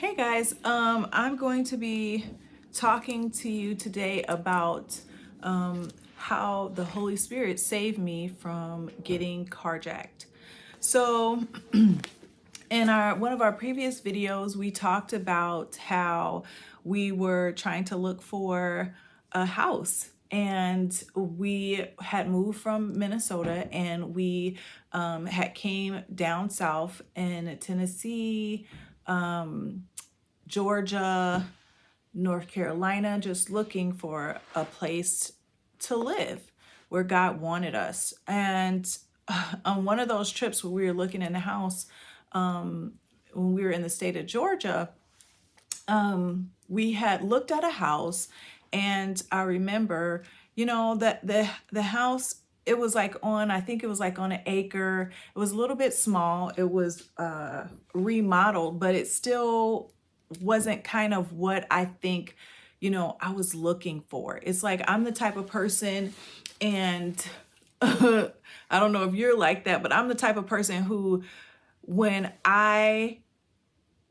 Hey guys, I'm going to be talking to you today about how the Holy Spirit saved me from getting carjacked. So, in our one of our previous videos, we talked about how we were trying to look for a house, and we had moved from Minnesota, and we had came down south in Tennessee, Georgia, North Carolina, just looking for a place to live where God wanted us. And on one of those trips where we were looking in the house, when we were in the state of Georgia, we had looked at a house, and I remember, that the house, it was like on, I think it was like on an acre. It was a little bit small. It was remodeled, but it still wasn't kind of what I think, I was looking for. It's like I'm the type of person, and I don't know if you're like that, but I'm the type of person who, when I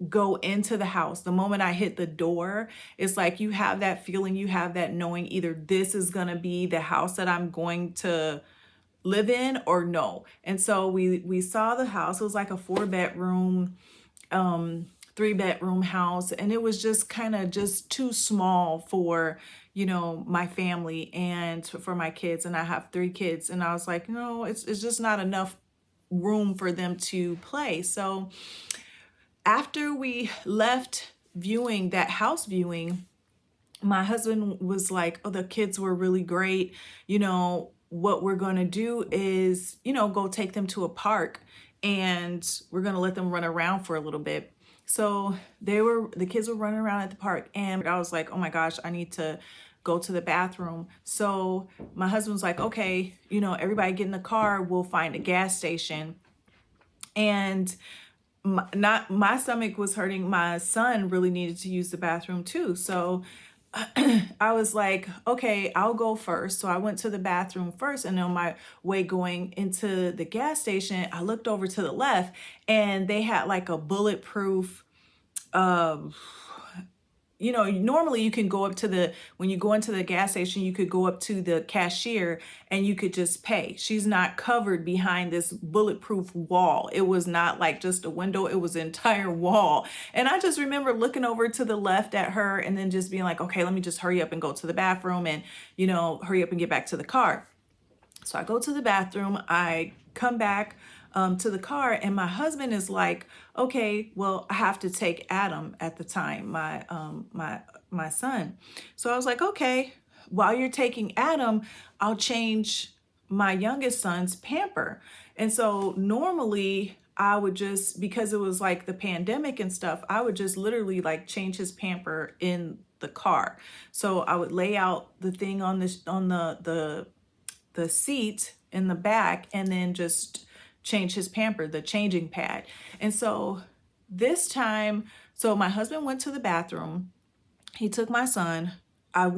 go into the house, the moment I hit the door, it's like you have that feeling, you have that knowing, either this is going to be the house that I'm going to live in or no. And so we saw the house. It was like a 4-bedroom, 3-bedroom house, and it was just kind of just too small for my family and for my kids. And I have 3 kids, and I was like, no, it's just not enough room for them to play. So after we left viewing that house viewing, my husband was like, oh, the kids were really great. What we're going to do is, go take them to a park, and we're going to let them run around for a little bit. So the kids were running around at the park, and I was like, oh my gosh, I need to go to the bathroom. So my husband's like, okay, everybody get in the car, we'll find a gas station. And not my stomach was hurting. My son really needed to use the bathroom too. So I was like, okay, I'll go first. So I went to the bathroom first, and on my way going into the gas station, I looked over to the left, and they had like a bulletproof normally you can go up to when you go into the gas station, you could go up to the cashier and you could just pay. She's not covered behind this bulletproof wall. It was not like just a window, it was an entire wall. And I just remember looking over to the left at her, and then just being like, okay, let me just hurry up and go to the bathroom, and, hurry up and get back to the car. So I go to the bathroom, I come back to the car, and my husband is like, okay, well, I have to take Adam at the time, my son. So I was like, okay, while you're taking Adam, I'll change my youngest son's pamper. And so normally I would just, because it was like the pandemic and stuff, I would just literally like change his pamper in the car. So I would lay out the thing on the seat in the back, and then just change his pamper, the changing pad. And so this time, so my husband went to the bathroom. He took my son. I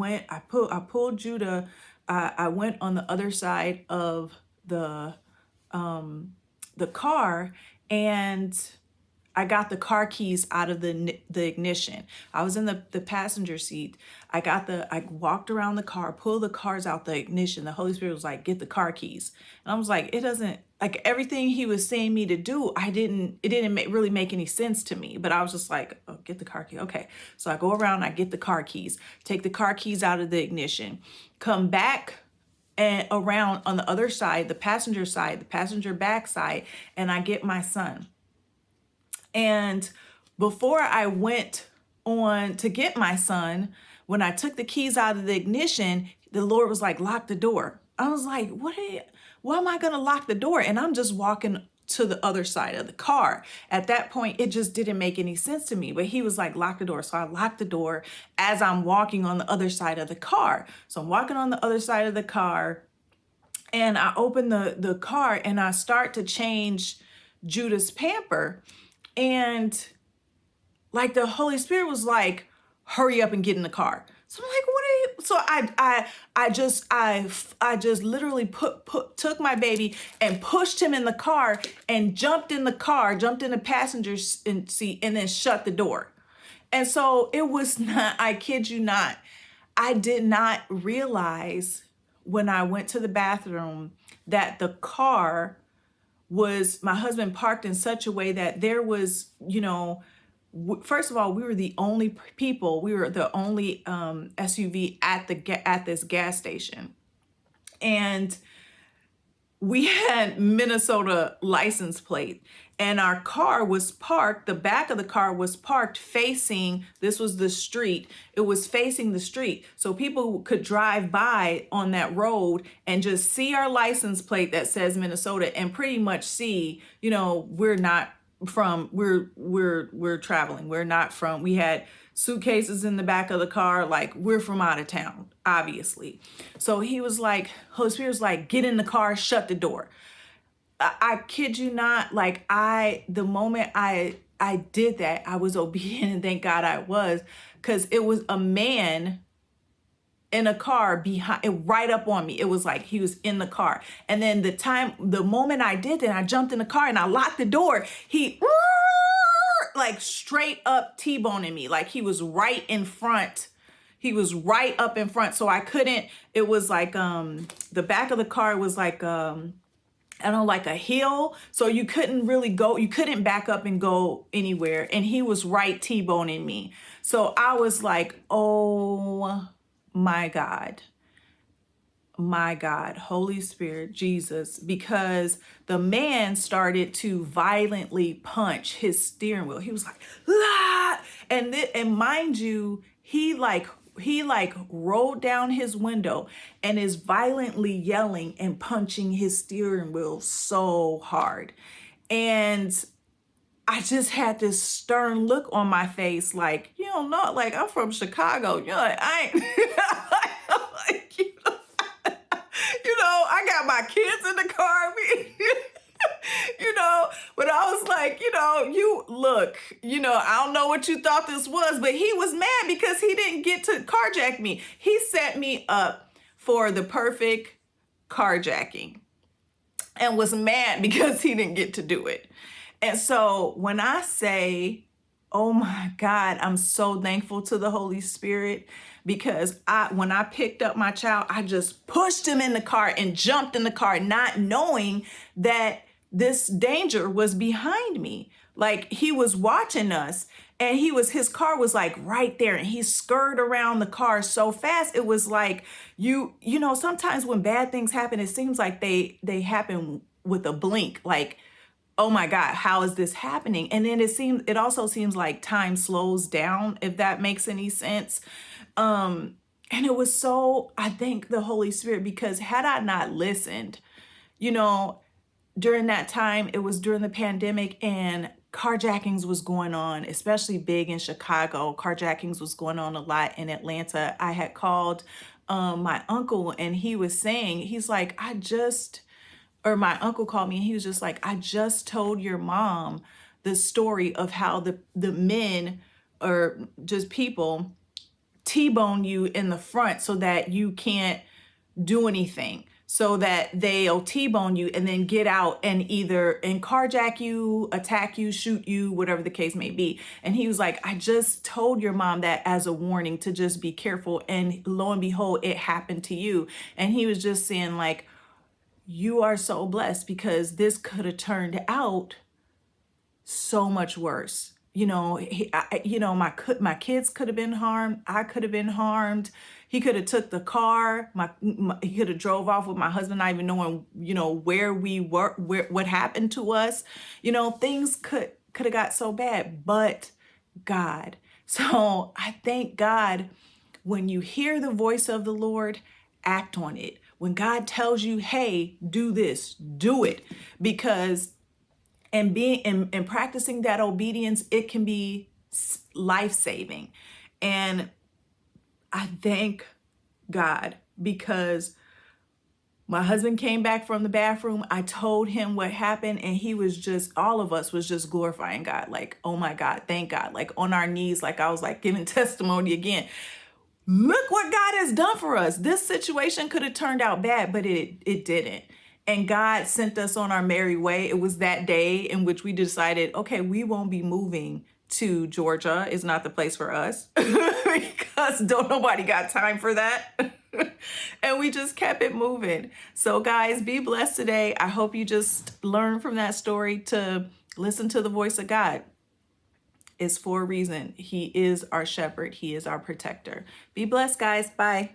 pulled Judah. I went on the other side of the car, and I got the car keys out of the ignition. I was in the passenger seat. I walked around the car, pulled the cars out the ignition. The Holy Spirit was like, get the car keys. And I was like, it doesn't, like, everything he was saying me to do, it didn't really make any sense to me. But I was just like, oh, get the car key. Okay. So I go around, I get the car keys, take the car keys out of the ignition, come back and around on the other side, the passenger back side, and I get my son. And before I went on to get my son, when I took the keys out of the ignition, the Lord was like, lock the door. I was like, why am I going to lock the door? And I'm just walking to the other side of the car. At that point, it just didn't make any sense to me. But he was like, lock the door. So I locked the door as I'm walking on the other side of the car. So I'm walking on the other side of the car, and I open the car, and I start to change Judah's pamper. And like the Holy Spirit was like, hurry up and get in the car. So I'm like, what are you? So I just literally took my baby and pushed him in the car, and jumped in the passenger seat, and then shut the door. And so it was not, I kid you not, I did not realize when I went to the bathroom that the car was, my husband parked in such a way that there was, first of all, we were the only people, we were the only SUV at at this gas station. And we had Minnesota license plate, and our car was parked, the back of the car was parked facing, this was the street, it was facing the street. So people could drive by on that road and just see our license plate that says Minnesota and pretty much see, we're not from, we're traveling. We're not from, we had suitcases in the back of the car, like we're from out of town, obviously. So he was like, Holy Spirit was like, get in the car, shut the door. I kid you not, like the moment I did that, I was obedient, and thank God I was, because it was a man in a car behind it, right up on me. It was like he was in the car. And then the moment I did that, I jumped in the car and I locked the door. He like straight up T-boning me. Like he was right in front. He was right up in front. So I couldn't, it was like, the back of the car was like, I don't know, like a hill. So you couldn't really go, you couldn't back up and go anywhere. And he was right T-boning me. So I was like, oh my God, Holy Spirit, Jesus, because the man started to violently punch his steering wheel. He was like, ah! And mind you, he like rolled down his window and is violently yelling and punching his steering wheel so hard. And I just had this stern look on my face, like, you don't know, like I'm from Chicago. You're like, I ain't, like, I got my kids in the car. But I was like, you look, I don't know what you thought this was, but he was mad because he didn't get to carjack me. He set me up for the perfect carjacking and was mad because he didn't get to do it. And so when I say, oh my God, I'm so thankful to the Holy Spirit, because when I picked up my child, I just pushed him in the car and jumped in the car, not knowing that this danger was behind me. Like he was watching us, and his car was like right there, and he skirted around the car so fast. It was like, sometimes when bad things happen, it seems like they happen with a blink, like, oh my God, how is this happening? And then it also seems like time slows down, if that makes any sense. And it was I thank the Holy Spirit, because had I not listened, during that time, it was during the pandemic, and carjackings was going on, especially big in Chicago. Carjackings was going on a lot in Atlanta. I had called my uncle, and he was saying, he's like, my uncle called me, and he was just like, I just told your mom the story of how the men, or just people, T-bone you in the front so that you can't do anything, so that they'll T-bone you and then get out and either carjack you, attack you, shoot you, whatever the case may be. And he was like, I just told your mom that as a warning to just be careful. And lo and behold, it happened to you. And he was just saying, like, you are so blessed, because this could have turned out so much worse. My kids could have been harmed. I could have been harmed. He could have took the car. He could have drove off with my husband not even knowing, where we were, what happened to us. Things could have got so bad, but God. So I thank God, when you hear the voice of the Lord, act on it. When God tells you, hey, do this, do it, because and practicing that obedience, it can be life-saving. And I thank God, because my husband came back from the bathroom. I told him what happened, and all of us was just glorifying God. Like, oh my God, thank God. Like on our knees, like I was like giving testimony again. Look what God has done for us. This situation could have turned out bad, but it didn't. And God sent us on our merry way. It was that day in which we decided, okay, we won't be moving to Georgia is not the place for us because don't nobody got time for that. And we just kept it moving. So guys, be blessed today. I hope you just learn from that story to listen to the voice of God. It's for a reason. He is our shepherd. He is our protector. Be blessed, guys. Bye.